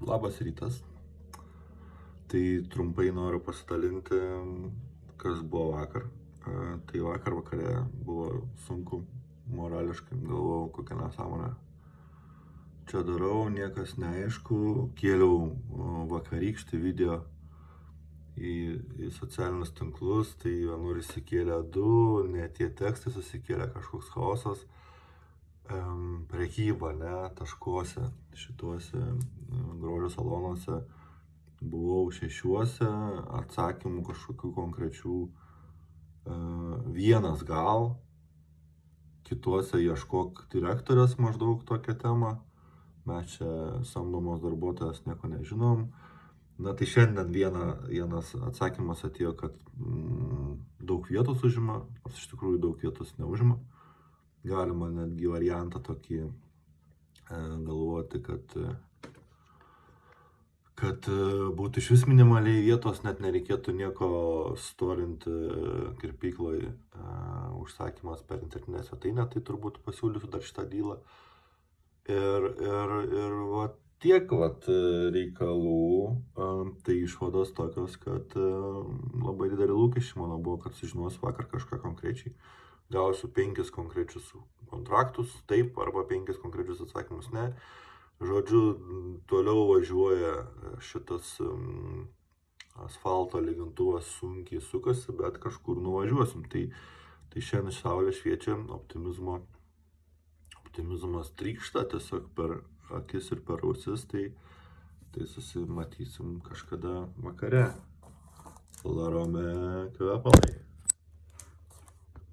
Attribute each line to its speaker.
Speaker 1: Labas rytas. Tai trumpai noriu pasidalinti, kas buvo vakar. Tai vakar vakare buvo sunku morališkai, galvojau, kokią nesąmonę čia darau, niekas neaišku. Kėliau vakarykštį video į socialinius tinklus, tai vienur įsikėlė ne tie tekstai, susikėlė kažkoks chaosas. Prekyba, taškuose, šituose grožio salonuose. Buvau 6, atsakymų kažkokių konkrečių vienas gal, kituose ieškok direktorės maždaug tokią temą. Mes čia samdomos darbuotojas nieko nežinom. Tai šiandien vienas atsakymas atėjo, kad daug vietos užima, nors iš tikrųjų daug vietos neužima. Galima netgi variantą tokį galvoti, kad būtų iš vis minimaliai vietos, net nereikėtų nieko storinti kirpykloj, užsakymas per internetinę svetainę, tai turbūt pasiūlysiu dar šitą dylą. Ir tiek reikalų, tai išvados tokios, kad labai didelį lūkesčių mano buvo, kad sužinosiu vakar kažką konkrečiai. Gausiu 5 konkrečius kontraktus, taip, arba 5 konkrečius atsakymus, ne. Žodžiu, toliau važiuoja šitas asfalto lygintuvas sunkiai sukasi, bet kažkur nuvažiuosim. Tai šiandien saulė šviečia, optimizmas trykšta tiesiog per akis ir per ausis, tai susimatysim kažkada vakare. Larome kvepalai.